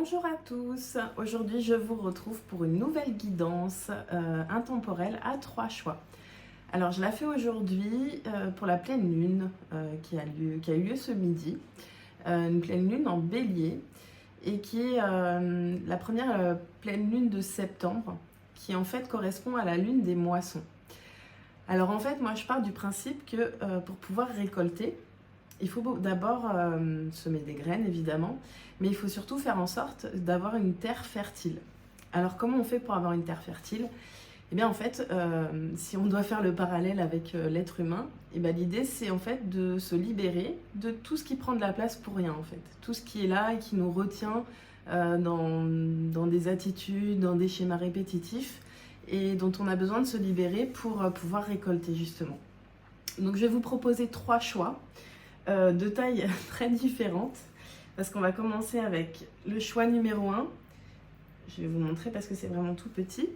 Bonjour à tous, aujourd'hui je vous retrouve pour une nouvelle guidance intemporelle à 3 choix. Alors je la fais aujourd'hui pour la pleine lune qui a eu lieu ce midi, une pleine lune en bélier et qui est la première pleine lune de septembre qui en fait correspond à la lune des moissons. Alors en fait moi je pars du principe que pour pouvoir récolter, il faut d'abord semer des graines évidemment, mais il faut surtout faire en sorte d'avoir une terre fertile. Alors comment on fait pour avoir une terre fertile? Eh bien en fait, si on doit faire le parallèle avec l'être humain, eh bien, l'idée c'est en fait de se libérer de tout ce qui prend de la place pour rien en fait. Tout ce qui est là et qui nous retient dans des attitudes, dans des schémas répétitifs et dont on a besoin de se libérer pour pouvoir récolter justement. Donc je vais vous proposer 3 choix de tailles très différentes parce qu'on va commencer avec le choix numéro 1. Je vais vous montrer parce que c'est vraiment tout petit.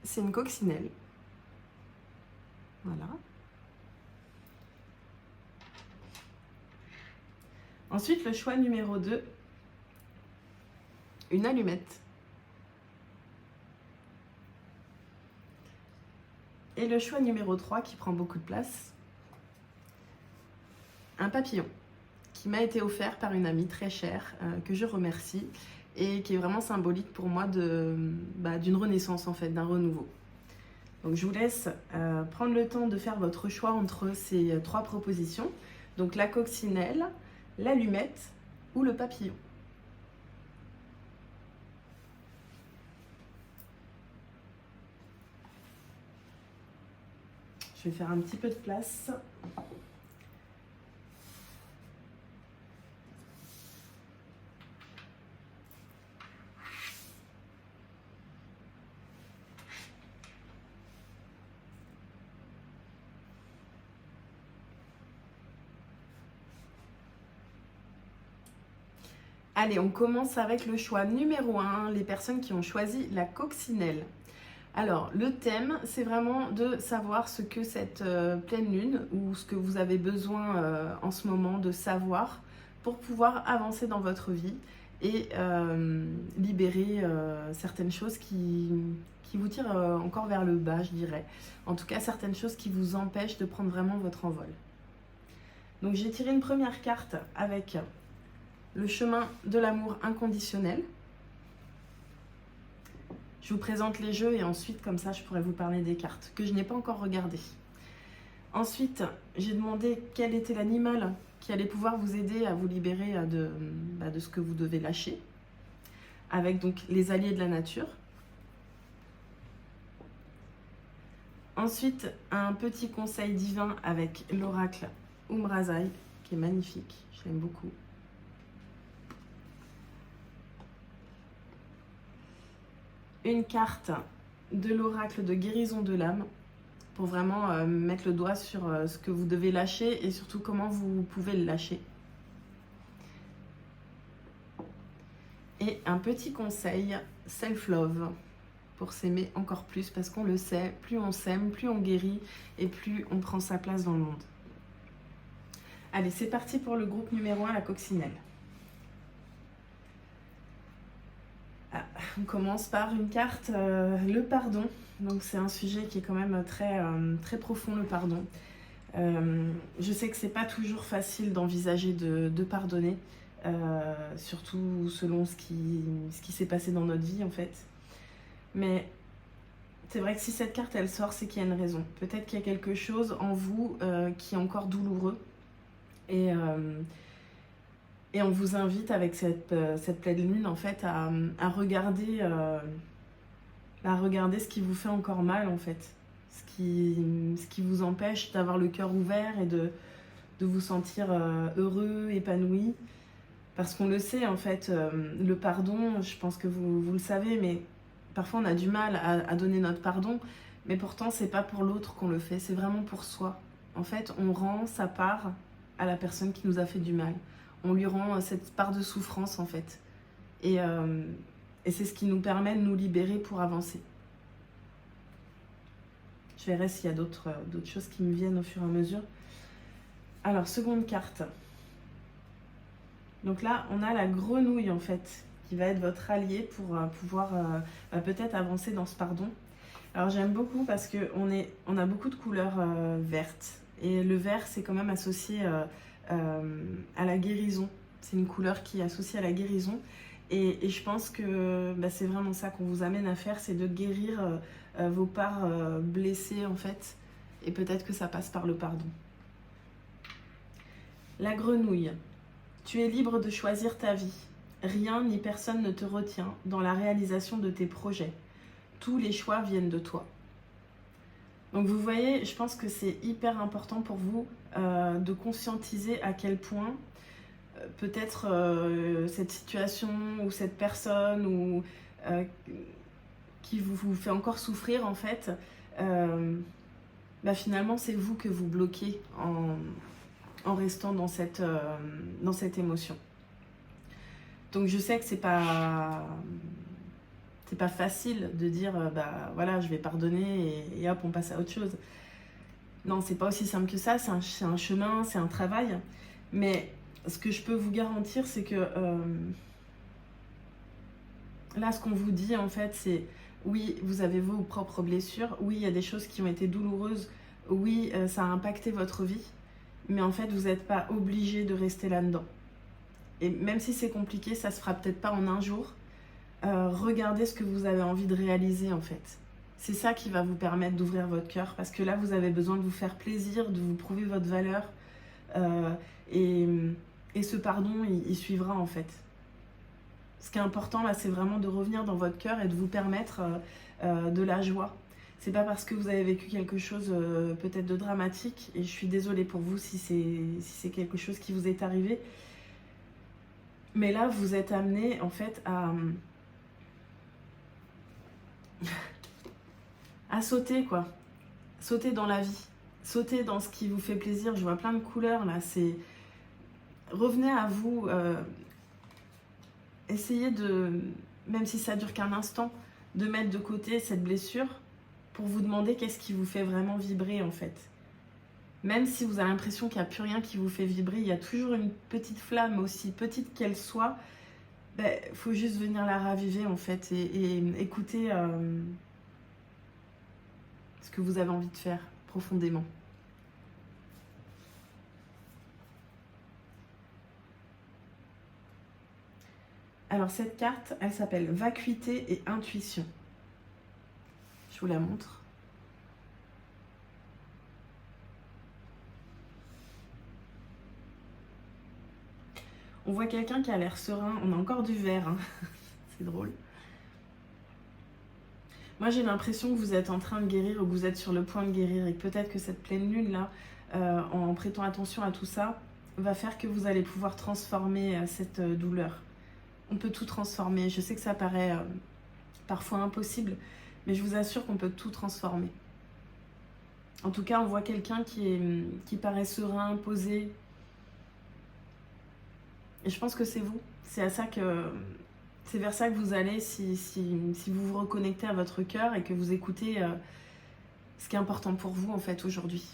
C'est une coccinelle. Voilà. Ensuite, le choix numéro 2, une allumette. Et le choix numéro 3 qui prend beaucoup de place, un papillon qui m'a été offert par une amie très chère que je remercie et qui est vraiment symbolique pour moi d'une renaissance en fait, d'un renouveau. Donc je vous laisse prendre le temps de faire votre choix entre ces 3 propositions, donc la coccinelle, l'allumette ou le papillon. Je vais faire un petit peu de place. Allez, on commence avec le choix numéro 1, les personnes qui ont choisi la coccinelle. Alors, le thème, c'est vraiment de savoir ce que cette pleine lune ou ce que vous avez besoin en ce moment de savoir pour pouvoir avancer dans votre vie et libérer certaines choses qui vous tirent encore vers le bas, je dirais. En tout cas, certaines choses qui vous empêchent de prendre vraiment votre envol. Donc, j'ai tiré une première carte avec le chemin de l'amour inconditionnel. Je vous présente les jeux et ensuite, comme ça, je pourrais vous parler des cartes que je n'ai pas encore regardées. Ensuite, j'ai demandé quel était l'animal qui allait pouvoir vous aider à vous libérer de ce que vous devez lâcher, avec donc les alliés de la nature. Ensuite, un petit conseil divin avec l'oracle Umrazai, qui est magnifique, je l'aime beaucoup. Une carte de l'oracle de guérison de l'âme pour vraiment mettre le doigt sur ce que vous devez lâcher et surtout comment vous pouvez le lâcher. Et un petit conseil self-love pour s'aimer encore plus parce qu'on le sait, plus on s'aime, plus on guérit et plus on prend sa place dans le monde. Allez, c'est parti pour le groupe numéro 1, la coccinelle. On commence par une carte, le pardon. Donc c'est un sujet qui est quand même très profond, le pardon. Je sais que c'est pas toujours facile d'envisager de pardonner, surtout selon ce qui s'est passé dans notre vie en fait. Mais c'est vrai que si cette carte elle sort, c'est qu'il y a une raison. Peut-être qu'il y a quelque chose en vous qui est encore douloureux. Et on vous invite avec cette pleine lune en fait à regarder ce qui vous fait encore mal en fait, ce qui vous empêche d'avoir le cœur ouvert et de vous sentir heureux, épanoui. Parce qu'on le sait en fait, le pardon, je pense que vous le savez, mais parfois on a du mal à donner notre pardon, mais pourtant c'est pas pour l'autre qu'on le fait, c'est vraiment pour soi. En fait, on rend sa part à la personne qui nous a fait du mal. On lui rend cette part de souffrance en fait. Et c'est ce qui nous permet de nous libérer pour avancer. Je verrai s'il y a d'autres choses qui me viennent au fur et à mesure. Alors, seconde carte. Donc là, on a la grenouille en fait qui va être votre allié pour pouvoir peut-être avancer dans ce pardon. Alors j'aime beaucoup parce qu'on a beaucoup de couleurs vertes. Et le vert, c'est quand même associé à la guérison. C'est une couleur qui est associée à la guérison. Et je pense que c'est vraiment ça qu'on vous amène à faire, c'est de guérir vos parts blessées en fait. Et peut-être que ça passe par le pardon. La grenouille. Tu es libre de choisir ta vie. Rien ni personne ne te retient dans la réalisation de tes projets. Tous les choix viennent de toi. Donc vous voyez, je pense que c'est hyper important pour vous de conscientiser à quel point peut-être cette situation ou cette personne ou qui vous fait encore souffrir en fait, finalement c'est vous que vous bloquez en restant dans cette émotion. Donc je sais que c'est pas facile de dire voilà, je vais pardonner et hop on passe à autre chose. Non, c'est pas aussi simple que ça, c'est un chemin, c'est un travail. Mais ce que je peux vous garantir, c'est que là, ce qu'on vous dit en fait, c'est oui, vous avez vos propres blessures, oui, il y a des choses qui ont été douloureuses, oui, ça a impacté votre vie, mais en fait, vous n'êtes pas obligé de rester là-dedans. Et même si c'est compliqué, ça se fera peut-être pas en un jour. Regardez ce que vous avez envie de réaliser en fait. C'est ça qui va vous permettre d'ouvrir votre cœur parce que là vous avez besoin de vous faire plaisir, de vous prouver votre valeur et ce pardon il suivra en fait. Ce qui est important là c'est vraiment de revenir dans votre cœur et de vous permettre de la joie. C'est pas parce que vous avez vécu quelque chose peut-être de dramatique et je suis désolée pour vous si c'est quelque chose qui vous est arrivé. Mais là vous êtes amené en fait à sauter quoi, sauter dans la vie, sauter dans ce qui vous fait plaisir. Je vois plein de couleurs là, c'est revenez à vous, essayez de, même si ça dure qu'un instant, de mettre de côté cette blessure pour vous demander qu'est-ce qui vous fait vraiment vibrer en fait. Même si vous avez l'impression qu'il n'y a plus rien qui vous fait vibrer, il y a toujours une petite flamme, aussi petite qu'elle soit. Faut juste venir la raviver en fait et écouter ce que vous avez envie de faire profondément. Alors cette carte, elle s'appelle Vacuité et Intuition. Je vous la montre. On voit quelqu'un qui a l'air serein. On a encore du vert, hein. C'est drôle. Moi, j'ai l'impression que vous êtes en train de guérir ou que vous êtes sur le point de guérir et que peut-être que cette pleine lune-là, en prêtant attention à tout ça, va faire que vous allez pouvoir transformer cette douleur. On peut tout transformer. Je sais que ça paraît parfois impossible, mais je vous assure qu'on peut tout transformer. En tout cas, on voit quelqu'un qui paraît serein, posé. Et je pense que c'est vous. C'est vers ça que vous allez si vous vous reconnectez à votre cœur et que vous écoutez ce qui est important pour vous en fait aujourd'hui.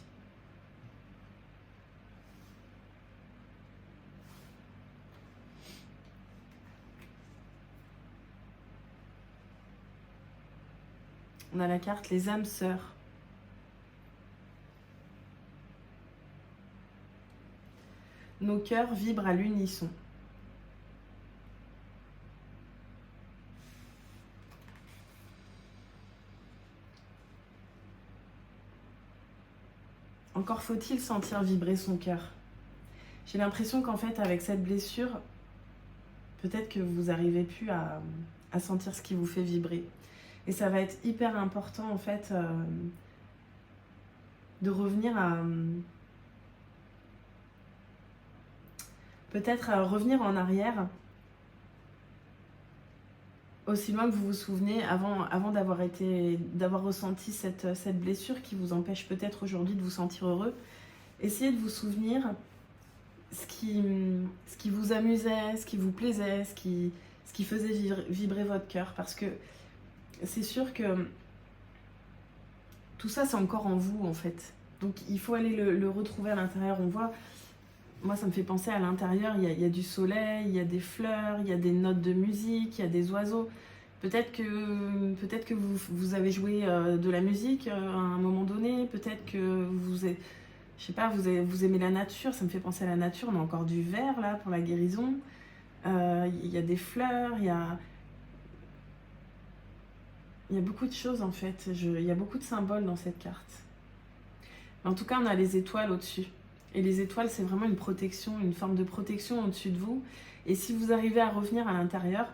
On a la carte les âmes sœurs. Nos cœurs vibrent à l'unisson. Encore faut-il sentir vibrer son cœur. J'ai l'impression qu'en fait, avec cette blessure, peut-être que vous n'arrivez plus à sentir ce qui vous fait vibrer. Et ça va être hyper important, en fait, de revenir à... peut-être à revenir en arrière, aussi loin que vous vous souvenez, avant d'avoir ressenti cette blessure qui vous empêche peut-être aujourd'hui de vous sentir heureux. Essayez de vous souvenir ce qui vous amusait, ce qui vous plaisait, ce qui faisait vibrer votre cœur. Parce que c'est sûr que tout ça, c'est encore en vous, en fait. Donc, il faut aller le retrouver à l'intérieur. On voit moi ça me fait penser à l'intérieur, il y a du soleil, il y a des fleurs, il y a des notes de musique, il y a des oiseaux. Peut-être que vous avez joué de la musique à un moment donné, peut-être que je sais pas, vous aimez la nature, ça me fait penser à la nature, on a encore du vert là pour la guérison. Il y a des fleurs, il y a beaucoup de choses en fait, il y a beaucoup de symboles dans cette carte. Mais en tout cas, on a les étoiles au-dessus. Et les étoiles, c'est vraiment une protection, une forme de protection au-dessus de vous. Et si vous arrivez à revenir à l'intérieur,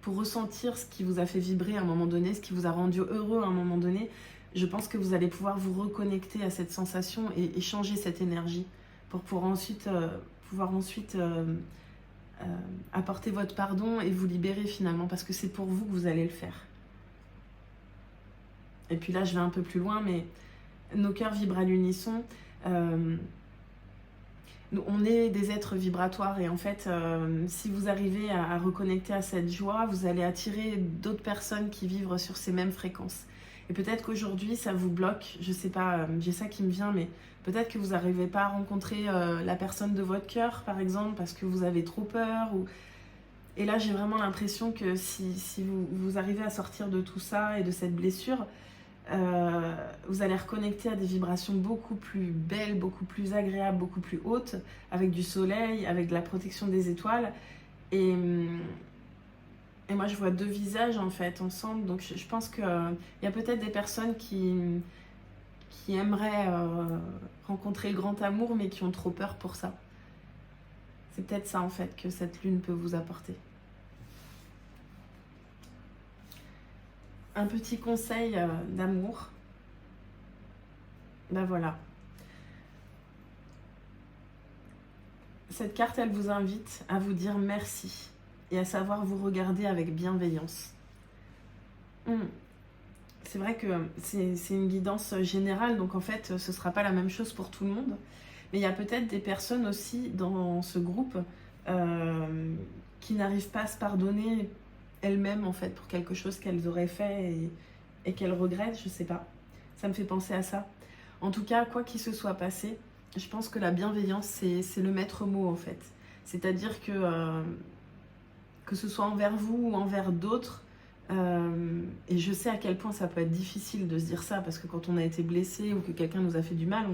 pour ressentir ce qui vous a fait vibrer à un moment donné, ce qui vous a rendu heureux à un moment donné, je pense que vous allez pouvoir vous reconnecter à cette sensation et changer cette énergie pour pouvoir ensuite apporter votre pardon et vous libérer finalement, parce que c'est pour vous que vous allez le faire. Et puis là, je vais un peu plus loin, mais nos cœurs vibrent à l'unisson. On est des êtres vibratoires et en fait, si vous arrivez à reconnecter à cette joie, vous allez attirer d'autres personnes qui vivent sur ces mêmes fréquences. Et peut-être qu'aujourd'hui, ça vous bloque, je sais pas, j'ai ça qui me vient, mais peut-être que vous n'arrivez pas à rencontrer la personne de votre cœur, par exemple, parce que vous avez trop peur. Et là, j'ai vraiment l'impression que si vous arrivez à sortir de tout ça et de cette blessure, vous allez reconnecter à des vibrations beaucoup plus belles, beaucoup plus agréables, beaucoup plus hautes, avec du soleil, avec de la protection des étoiles. Et moi, je vois deux visages en fait ensemble. Donc, je pense qu'il y a peut-être des personnes qui aimeraient rencontrer le grand amour, mais qui ont trop peur pour ça. C'est peut-être ça en fait que cette lune peut vous apporter. Un petit conseil d'amour. Ben voilà. Cette carte, elle vous invite à vous dire merci et à savoir vous regarder avec bienveillance. C'est vrai que c'est une guidance générale, donc en fait, ce ne sera pas la même chose pour tout le monde. Mais il y a peut-être des personnes aussi dans ce groupe qui n'arrivent pas à se pardonner elles-mêmes en fait pour quelque chose qu'elles auraient fait et qu'elles regrettent, je sais pas. Ça me fait penser à ça. En tout cas, quoi qu'il se soit passé, je pense que la bienveillance, c'est le maître mot en fait. C'est-à-dire que ce soit envers vous ou envers d'autres, et je sais à quel point ça peut être difficile de se dire ça, parce que quand on a été blessé ou que quelqu'un nous a fait du mal,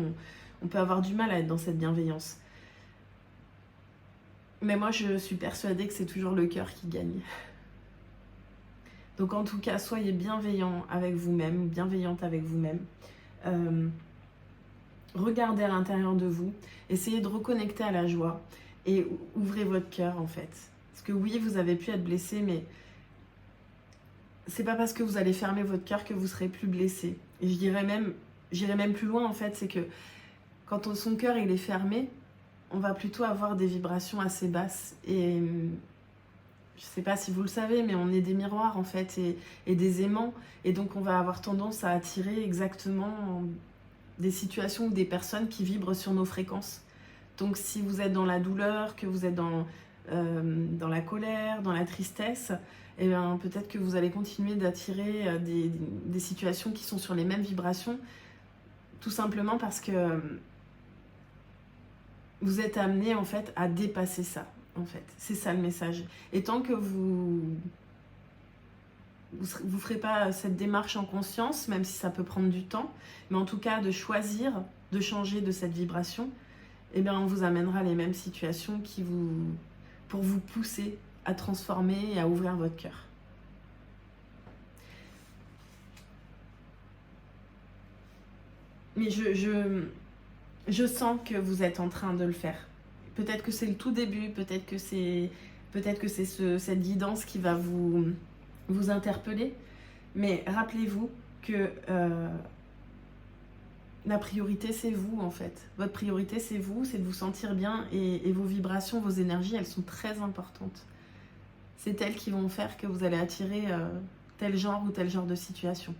on peut avoir du mal à être dans cette bienveillance. Mais moi, je suis persuadée que c'est toujours le cœur qui gagne. Donc en tout cas, soyez bienveillant avec vous-même, bienveillante avec vous-même. Regardez à l'intérieur de vous, essayez de reconnecter à la joie et ouvrez votre cœur en fait. Parce que oui, vous avez pu être blessé, mais c'est pas parce que vous allez fermer votre cœur que vous serez plus blessé. Et j'irai même plus loin en fait, c'est que quand son cœur il est fermé, on va plutôt avoir des vibrations assez basses. Et je sais pas si vous le savez, mais on est des miroirs en fait et des aimants. Et donc on va avoir tendance à attirer exactement des situations ou des personnes qui vibrent sur nos fréquences. Donc si vous êtes dans la douleur, que vous êtes dans la colère, dans la tristesse, et bien peut-être que vous allez continuer d'attirer des situations qui sont sur les mêmes vibrations, tout simplement parce que vous êtes amené en fait à dépasser ça. En fait, c'est ça le message. Et tant que vous ferez pas cette démarche en conscience, même si ça peut prendre du temps, mais en tout cas de choisir de changer de cette vibration, eh bien on vous amènera les mêmes situations pour vous pousser à transformer et à ouvrir votre cœur. Mais je sens que vous êtes en train de le faire. Peut-être que c'est le tout début, peut-être que c'est cette guidance qui va vous interpeller. Mais rappelez-vous que la priorité, c'est vous en fait. Votre priorité, c'est vous, c'est de vous sentir bien et vos vibrations, vos énergies, elles sont très importantes. C'est elles qui vont faire que vous allez attirer tel genre ou tel genre de situation.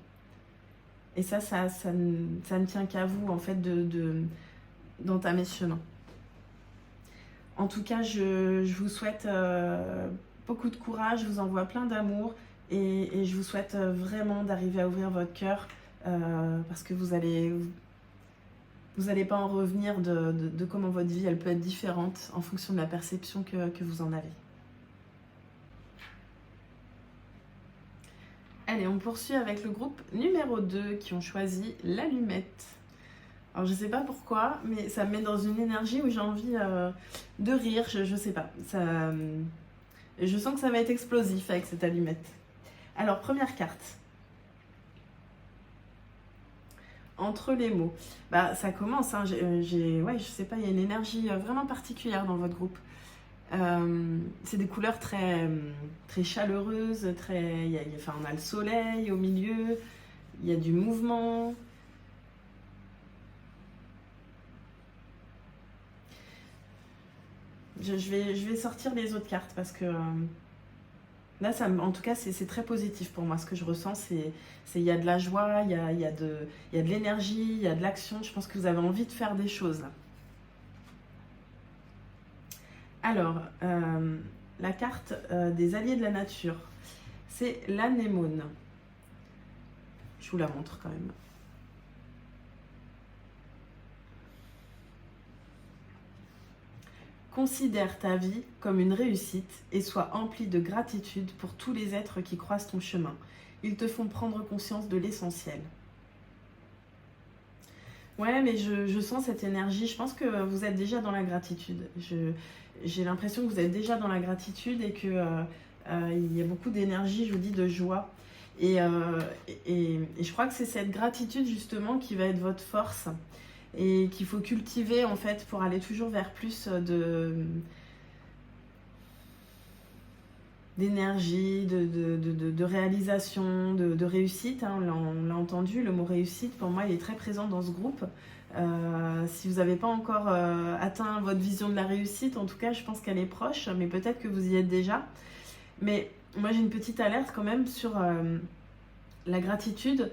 Et ça ne tient qu'à vous en fait d'entamer ce chemin. En tout cas, je vous souhaite beaucoup de courage, je vous envoie plein d'amour et je vous souhaite vraiment d'arriver à ouvrir votre cœur parce que vous allez Vous n'allez pas en revenir de comment votre vie elle peut être différente en fonction de la perception que vous en avez. Allez, on poursuit avec le groupe numéro 2 qui ont choisi l'allumette. Alors je sais pas pourquoi, mais ça me met dans une énergie où j'ai envie de rire, je sais pas. Je sens que ça va être explosif avec cette allumette. Alors, première carte. Entre les mots. Bah, ça commence, hein. Ouais, je sais pas, il y a une énergie vraiment particulière dans votre groupe. C'est des couleurs très chaleureuses, enfin, on a le soleil au milieu, il y a du mouvement. Je vais sortir les autres cartes parce que là, en tout cas, c'est très positif pour moi. Ce que je ressens, il y a de la joie, il y a de l'énergie, il y a de l'action. Je pense que vous avez envie de faire des choses là. Alors, la carte des alliés de la nature, c'est l'anémone. Je vous la montre quand même. Considère ta vie comme une réussite et sois empli de gratitude pour tous les êtres qui croisent ton chemin. Ils te font prendre conscience de l'essentiel. Ouais, mais je sens cette énergie. Je pense que vous êtes déjà dans la gratitude. J'ai l'impression que vous êtes déjà dans la gratitude et que il y a beaucoup d'énergie, je vous dis, de joie. Et je crois que c'est cette gratitude justement qui va être votre force et qu'il faut cultiver en fait pour aller toujours vers plus d'énergie, de réalisation, de réussite. Hein. On l'a entendu, le mot réussite, pour moi, il est très présent dans ce groupe. Si vous n'avez pas encore atteint votre vision de la réussite, en tout cas, je pense qu'elle est proche, mais peut-être que vous y êtes déjà. Mais moi, j'ai une petite alerte quand même sur la gratitude.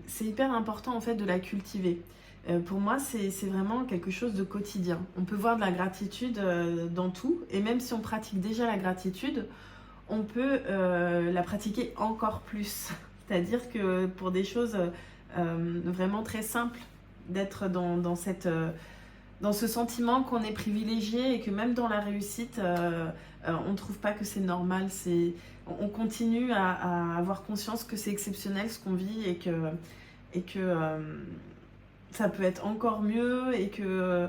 C'est hyper important, en fait, de la cultiver. Pour moi, c'est vraiment quelque chose de quotidien. On peut voir de la gratitude dans tout, et même si on pratique déjà la gratitude, on peut la pratiquer encore plus. C'est-à-dire que pour des choses vraiment très simples, d'être dans ce sentiment qu'on est privilégié et que même dans la réussite, on ne trouve pas que c'est normal. On continue à avoir conscience que c'est exceptionnel ce qu'on vit et que ça peut être encore mieux et que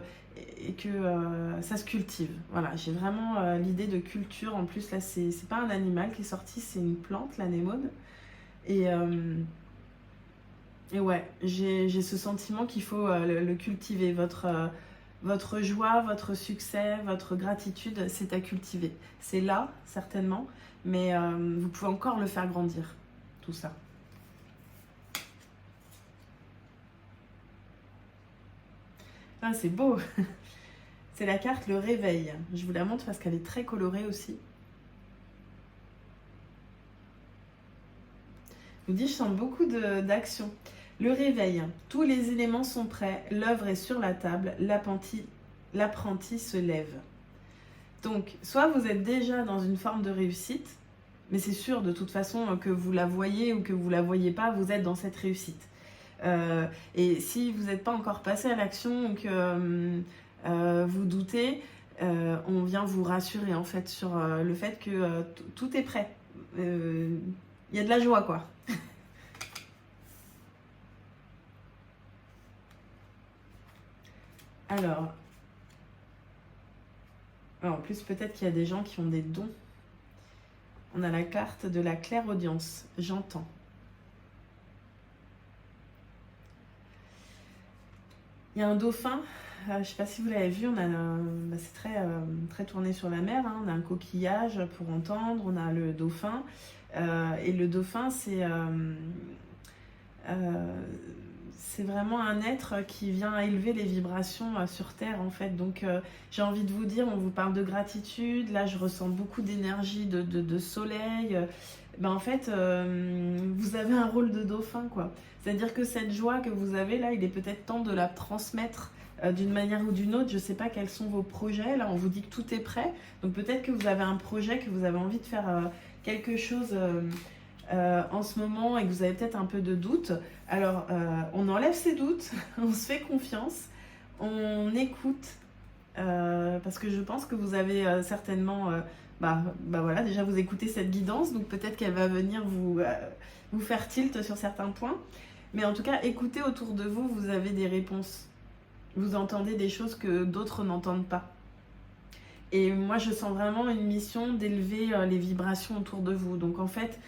ça se cultive. Voilà, j'ai vraiment l'idée de culture. En plus, là, c'est pas un animal qui est sorti, c'est une plante, l'anémone. Et ouais, j'ai ce sentiment qu'il faut le cultiver. Votre joie, votre succès, votre gratitude, c'est à cultiver. C'est là, certainement, mais vous pouvez encore le faire grandir, tout ça. Ah, c'est beau. C'est la carte le réveil. Je vous la montre parce qu'elle est très colorée aussi. Je vous dis, je sens beaucoup d'action. Le réveil. Tous les éléments sont prêts. L'œuvre est sur la table. L'apprenti se lève. Donc, soit vous êtes déjà dans une forme de réussite, mais c'est sûr de toute façon que vous la voyez ou que vous la voyez pas, vous êtes dans cette réussite. Et si vous n'êtes pas encore passé à l'action ou que vous doutez, on vient vous rassurer en fait sur le fait que tout est prêt. Il y a de la joie quoi. Alors, en plus peut-être qu'il y a des gens qui ont des dons. On a la carte de la clairaudience, j'entends. Il y a un dauphin, je ne sais pas si vous l'avez vu, c'est très tourné sur la mer, hein. On a un coquillage pour entendre, on a le dauphin. Et le dauphin, c'est vraiment un être qui vient élever les vibrations sur Terre en fait. Donc j'ai envie de vous dire, on vous parle de gratitude, là je ressens beaucoup d'énergie, de soleil. En fait, vous avez un rôle de dauphin quoi. C'est-à-dire que cette joie que vous avez là, il est peut-être temps de la transmettre d'une manière ou d'une autre. Je ne sais pas quels sont vos projets, là on vous dit que tout est prêt. Donc peut-être que vous avez un projet, que vous avez envie de faire quelque chose en ce moment et que vous avez peut-être un peu de doute, alors on enlève ces doutes, on se fait confiance, on écoute, parce que je pense que vous avez certainement, voilà, déjà vous écoutez cette guidance, donc peut-être qu'elle va venir vous faire tilt sur certains points. Mais en tout cas, écoutez autour de vous, vous avez des réponses. Vous entendez des choses que d'autres n'entendent pas. Et moi, je sens vraiment une mission d'élever les vibrations autour de vous. Donc en fait,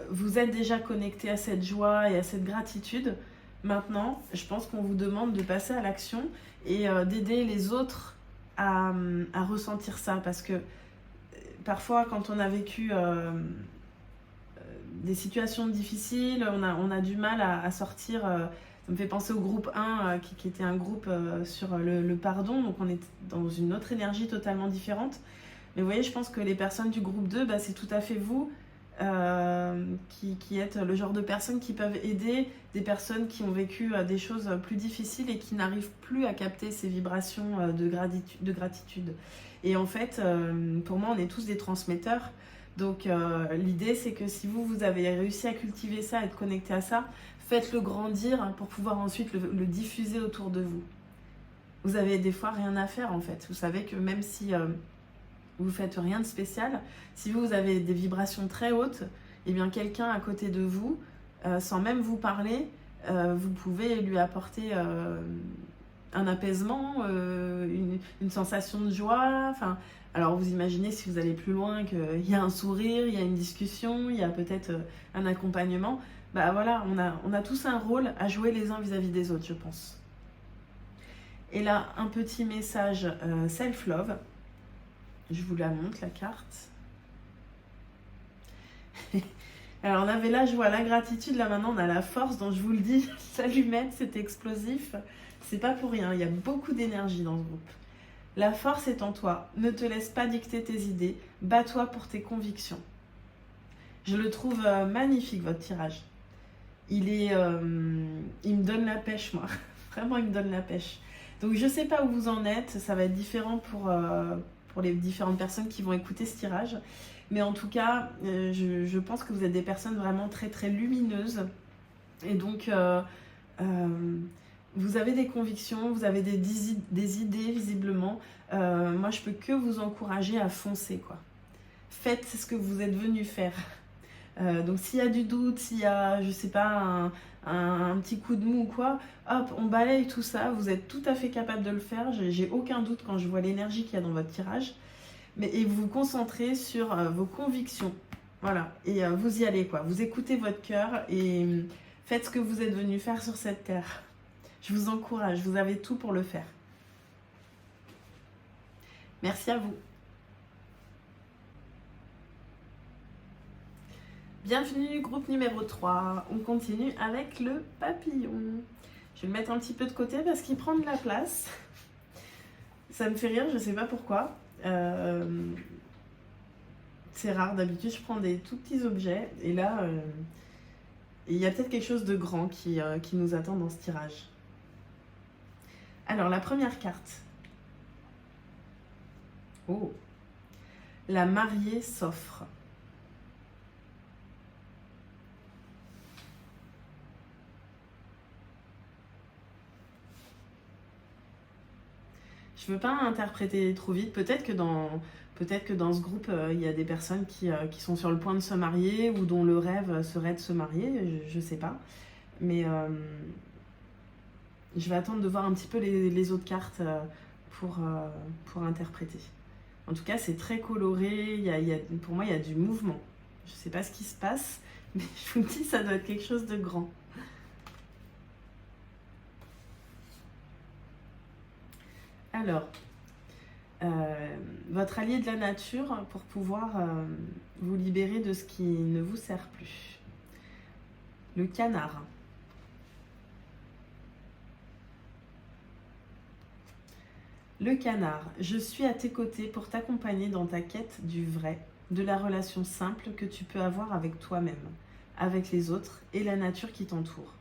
vous êtes déjà connecté à cette joie et à cette gratitude. Maintenant, je pense qu'on vous demande de passer à l'action et d'aider les autres à ressentir ça. Parce que parfois, quand on a vécu des situations difficiles, on a du mal à sortir. Ça me fait penser au groupe 1, qui était un groupe sur le pardon. Donc on est dans une autre énergie totalement différente. Mais vous voyez, je pense que les personnes du groupe 2, c'est tout à fait vous qui êtes le genre de personnes qui peuvent aider des personnes qui ont vécu des choses plus difficiles et qui n'arrivent plus à capter ces vibrations de gratitude. Et en fait, pour moi, on est tous des transmetteurs. Donc l'idée, c'est que si vous avez réussi à cultiver ça, à être connecté à ça, faites-le grandir pour pouvoir ensuite le diffuser autour de vous. Vous avez des fois rien à faire en fait. Vous savez que même si vous faites rien de spécial, si vous avez des vibrations très hautes, eh bien quelqu'un à côté de vous, sans même vous parler, vous pouvez lui apporter un apaisement, une sensation de joie. Enfin, alors vous imaginez si vous allez plus loin qu'il y a un sourire, il y a une discussion, il y a peut-être un accompagnement. Voilà, on a tous un rôle à jouer les uns vis-à-vis des autres, je pense. Et là, un petit message self-love. Je vous la montre, la carte. Alors, on avait la joie, la gratitude. Là, maintenant, on a la force. Donc, je vous le dis, l'allumette, c'est explosif. C'est pas pour rien. Il y a beaucoup d'énergie dans ce groupe. La force est en toi. Ne te laisse pas dicter tes idées. Bats-toi pour tes convictions. Je le trouve magnifique, votre tirage. Il me donne la pêche, moi. Vraiment, il me donne la pêche. Donc, je sais pas où vous en êtes. Ça va être différent pour les différentes personnes qui vont écouter ce tirage. Mais en tout cas, je pense que vous êtes des personnes vraiment très, très lumineuses. Et donc, vous avez des convictions, vous avez des idées, visiblement. Moi, je peux que vous encourager à foncer, quoi. Faites ce que vous êtes venu faire. Donc s'il y a du doute, s'il y a, je sais pas, un petit coup de mou ou quoi, hop, on balaye tout ça, vous êtes tout à fait capable de le faire, j'ai aucun doute quand je vois l'énergie qu'il y a dans votre tirage. Et vous vous concentrez sur vos convictions, voilà, et vous y allez, quoi. Vous écoutez votre cœur et faites ce que vous êtes venu faire sur cette terre. Je vous encourage, vous avez tout pour le faire. Merci à vous. Bienvenue, groupe numéro 3. On continue avec le papillon. Je vais le mettre un petit peu de côté parce qu'il prend de la place. Ça me fait rire, je ne sais pas pourquoi. C'est rare, d'habitude je prends des tout petits objets. Et là, il y a peut-être quelque chose de grand qui nous attend dans ce tirage. Alors, la première carte. Oh, la mariée s'offre. Je ne veux pas interpréter trop vite. Peut-être que dans ce groupe, il y a des personnes qui sont sur le point de se marier ou dont le rêve serait de se marier. Je ne sais pas. Mais je vais attendre de voir un petit peu les autres cartes pour interpréter. En tout cas, c'est très coloré. Pour moi, il y a du mouvement. Je ne sais pas ce qui se passe, mais je vous dis, ça doit être quelque chose de grand. Alors, votre allié de la nature pour pouvoir vous libérer de ce qui ne vous sert plus. Le canard. Le canard, je suis à tes côtés pour t'accompagner dans ta quête du vrai, de la relation simple que tu peux avoir avec toi-même, avec les autres et la nature qui t'entoure.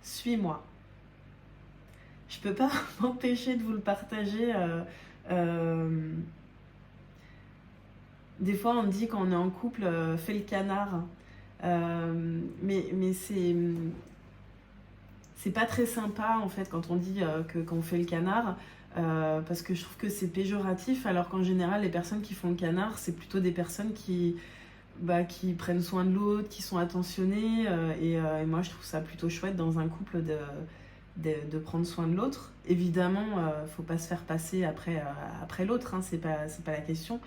Suis-moi. Je peux pas m'empêcher de vous le partager. Des fois, on dit quand on est en couple, fais le canard. Mais c'est pas très sympa en fait quand on dit qu'on fait le canard, parce que je trouve que c'est péjoratif, alors qu'en général les personnes qui font le canard, c'est plutôt des personnes qui prennent soin de l'autre, qui sont attentionnées, et moi je trouve ça plutôt chouette dans un couple de prendre soin de l'autre. Évidemment, faut pas se faire passer après l'autre, hein, c'est pas la question.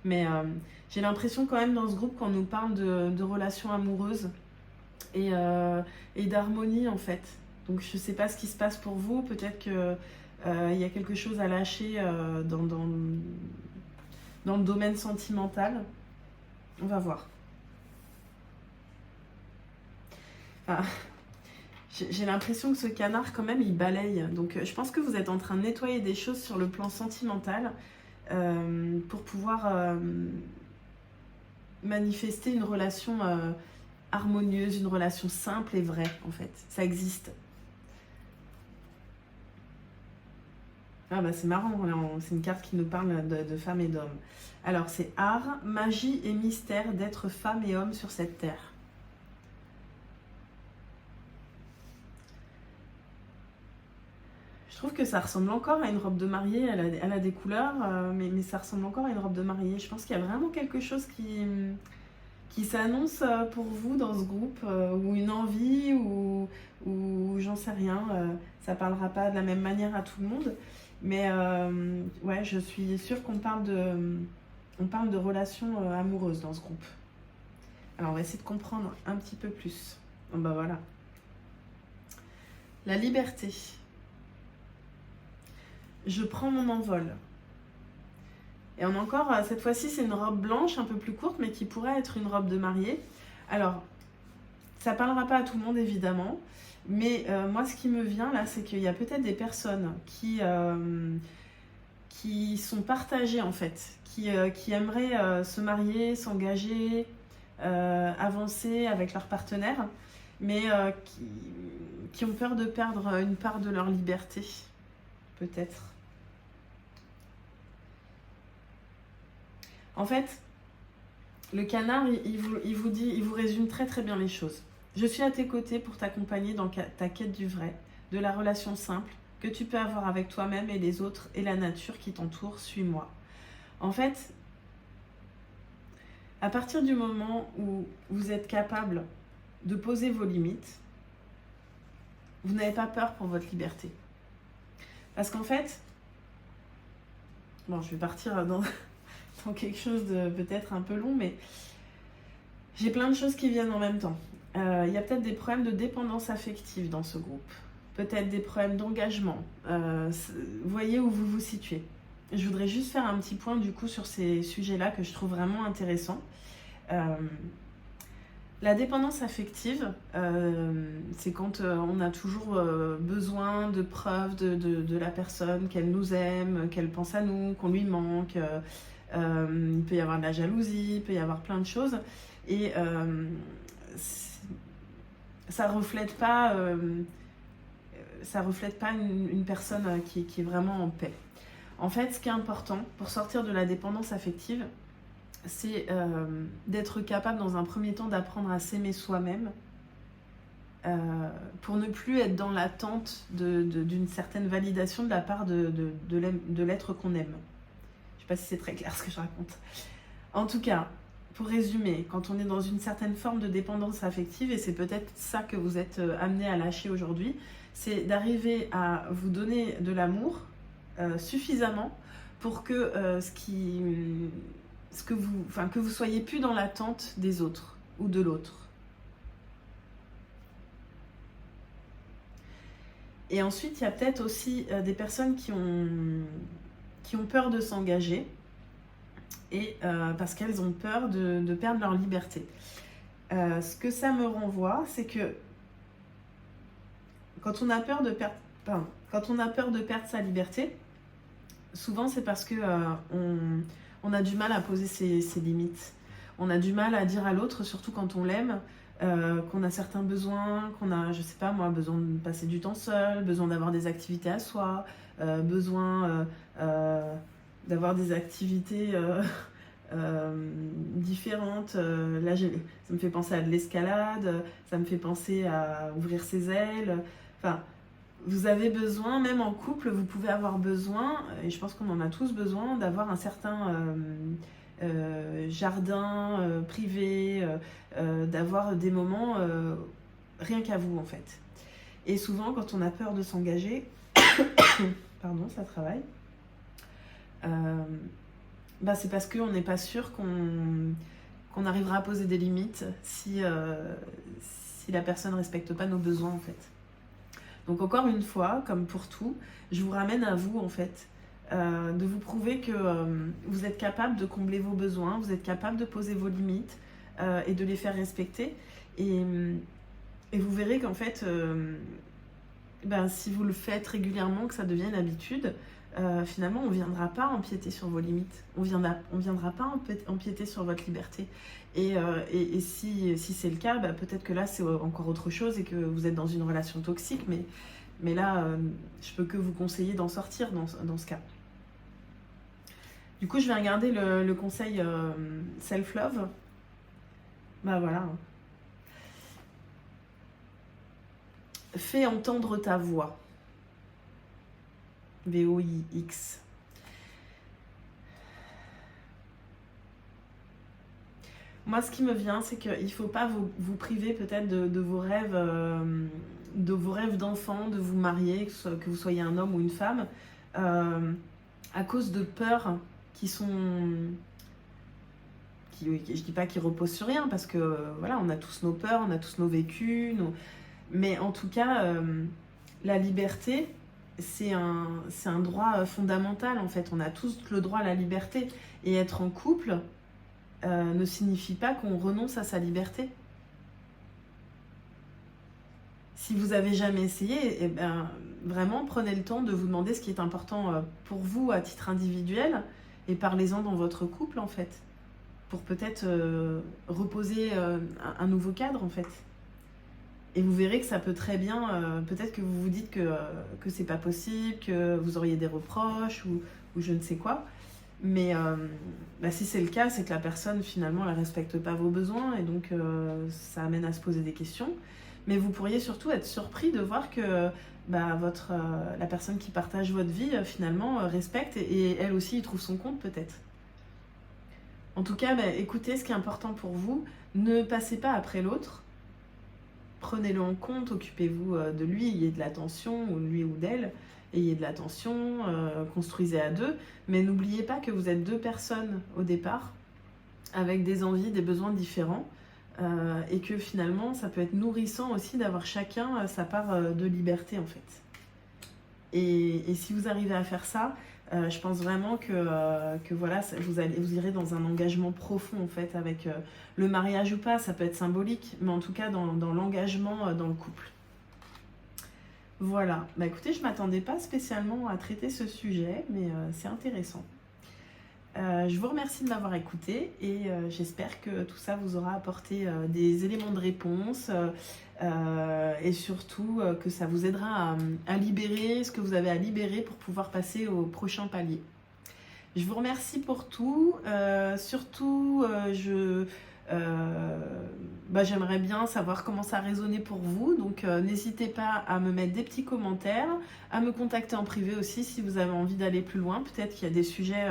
Mais j'ai l'impression quand même dans ce groupe qu'on nous parle de relations amoureuses et d'harmonie en fait. Donc je sais pas ce qui se passe pour vous, peut-être que il y a quelque chose à lâcher dans le domaine sentimental. On va voir. Enfin, j'ai l'impression que ce canard quand même il balaye. Donc je pense que vous êtes en train de nettoyer des choses sur le plan sentimental pour pouvoir manifester une relation harmonieuse, une relation simple et vraie en fait. Ça existe. Ah bah c'est marrant, c'est une carte qui nous parle de femmes et d'hommes. Alors c'est art, magie et mystère d'être femme et homme sur cette terre. Je trouve que ça ressemble encore à une robe de mariée, elle a des couleurs, mais ça ressemble encore à une robe de mariée. Je pense qu'il y a vraiment quelque chose qui s'annonce pour vous dans ce groupe, ou une envie, ou j'en sais rien. Ça parlera pas de la même manière à tout le monde, mais ouais, je suis sûre qu'on parle de relations amoureuses dans ce groupe. Alors on va essayer de comprendre un petit peu plus. Bon bah voilà. La liberté. Je prends mon envol. Et encore, cette fois-ci, c'est une robe blanche, un peu plus courte, mais qui pourrait être une robe de mariée. Alors, ça parlera pas à tout le monde, évidemment. Mais moi, ce qui me vient, là, c'est qu'il y a peut-être des personnes qui sont partagées, en fait. Qui aimeraient se marier, s'engager, avancer avec leur partenaire, mais qui ont peur de perdre une part de leur liberté, peut-être. En fait, le canard, il vous résume très très bien les choses. Je suis à tes côtés pour t'accompagner dans ta quête du vrai, de la relation simple que tu peux avoir avec toi-même et les autres et la nature qui t'entoure. Suis-moi. En fait, à partir du moment où vous êtes capable de poser vos limites, vous n'avez pas peur pour votre liberté. Parce qu'en fait, bon, je vais partir dans quelque chose de peut-être un peu long, mais j'ai plein de choses qui viennent en même temps. Il y a peut-être des problèmes de dépendance affective dans ce groupe, peut-être des problèmes d'engagement. Voyez où vous vous situez. Je voudrais juste faire un petit point du coup sur ces sujets-là que je trouve vraiment intéressants. La dépendance affective, c'est quand on a toujours besoin de preuves de la personne, qu'elle nous aime, qu'elle pense à nous, qu'on lui manque. Il peut y avoir de la jalousie, il peut y avoir plein de choses, et ça reflète pas une personne qui est vraiment en paix. En fait, ce qui est important pour sortir de la dépendance affective, c'est d'être capable dans un premier temps d'apprendre à s'aimer soi-même, pour ne plus être dans l'attente d'une certaine validation de la part de l'être qu'on aime. Je ne sais pas si c'est très clair ce que je raconte. En tout cas, pour résumer, quand on est dans une certaine forme de dépendance affective, et c'est peut-être ça que vous êtes amené à lâcher aujourd'hui, c'est d'arriver à vous donner de l'amour suffisamment pour que que vous soyez plus dans l'attente des autres ou de l'autre. Et ensuite, il y a peut-être aussi des personnes qui ont peur de s'engager, et parce qu'elles ont peur de perdre leur liberté. Ce que ça me renvoie, c'est que quand on a peur de perdre sa liberté, souvent c'est parce que on a du mal à poser ses limites. On a du mal à dire à l'autre, surtout quand on l'aime, qu'on a certains besoins, qu'on a, je sais pas moi, besoin de passer du temps seul, besoin d'avoir des activités à soi, besoin d'avoir des activités différentes. Là, ça me fait penser à de l'escalade, ça me fait penser à ouvrir ses ailes. Enfin, vous avez besoin, même en couple, vous pouvez avoir besoin, et je pense qu'on en a tous besoin, d'avoir un certain jardin privé, d'avoir des moments rien qu'à vous en fait. Et souvent, quand on a peur de s'engager, pardon, ça travaille, c'est parce qu'on n'est pas sûr qu'on arrivera à poser des limites si la personne ne respecte pas nos besoins en fait. Donc encore une fois, comme pour tout, je vous ramène à vous en fait, de vous prouver que vous êtes capable de combler vos besoins, vous êtes capable de poser vos limites et de les faire respecter. Et vous verrez qu'en fait, si vous le faites régulièrement, que ça devienne habitude, finalement on ne viendra pas empiéter sur vos limites, on viendra pas empiéter sur votre liberté. Et si c'est le cas, peut-être que là c'est encore autre chose et que vous êtes dans une relation toxique, mais là je peux que vous conseiller d'en sortir dans ce cas. Du coup je vais regarder le conseil self-love. Voilà. Fais entendre ta voix. VOIX. Moi, ce qui me vient, c'est qu'il ne faut pas vous priver peut-être de vos rêves, d'enfants, de vous marier, que vous soyez un homme ou une femme, à cause de peurs qui sont... je ne dis pas qu'ils reposent sur rien, parce que voilà, on a tous nos peurs, on a tous nos vécus, mais en tout cas, la liberté, c'est un droit fondamental en fait. On a tous le droit à la liberté. Et être en couple ne signifie pas qu'on renonce à sa liberté. Si vous avez jamais essayé, vraiment prenez le temps de vous demander ce qui est important pour vous à titre individuel et parlez-en dans votre couple en fait, pour peut-être reposer un nouveau cadre en fait. Et vous verrez que ça peut très bien, peut-être que vous vous dites que c'est pas possible, que vous auriez des reproches ou je ne sais quoi. Mais si c'est le cas, c'est que la personne finalement elle respecte pas vos besoins et donc ça amène à se poser des questions. Mais vous pourriez surtout être surpris de voir que la personne qui partage votre vie finalement respecte et elle aussi y trouve son compte peut-être. En tout cas, écoutez ce qui est important pour vous, ne passez pas après l'autre. Prenez-le en compte, occupez-vous de lui, ayez de l'attention, ou de lui ou d'elle, ayez de l'attention, construisez à deux, mais n'oubliez pas que vous êtes deux personnes au départ, avec des envies, des besoins différents, et que finalement ça peut être nourrissant aussi d'avoir chacun sa part de liberté en fait. Et si vous arrivez à faire ça, je pense vraiment que voilà, vous irez dans un engagement profond en fait, avec le mariage ou pas, ça peut être symbolique, mais en tout cas dans l'engagement dans le couple. Voilà, écoutez, je ne m'attendais pas spécialement à traiter ce sujet, mais c'est intéressant. Je vous remercie de m'avoir écouté et j'espère que tout ça vous aura apporté des éléments de réponse et surtout que ça vous aidera à libérer ce que vous avez à libérer pour pouvoir passer au prochain palier. Je vous remercie pour tout. Surtout, j'aimerais bien savoir comment ça a résonné pour vous. Donc, n'hésitez pas à me mettre des petits commentaires, à me contacter en privé aussi si vous avez envie d'aller plus loin. Peut-être qu'il y a des sujets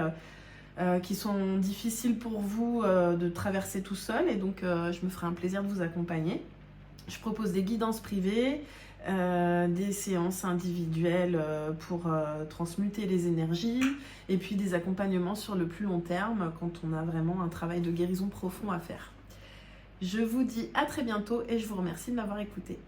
qui sont difficiles pour vous de traverser tout seul. Et donc, je me ferai un plaisir de vous accompagner. Je propose des guidances privées, des séances individuelles pour transmuter les énergies et puis des accompagnements sur le plus long terme quand on a vraiment un travail de guérison profond à faire. Je vous dis à très bientôt et je vous remercie de m'avoir écouté.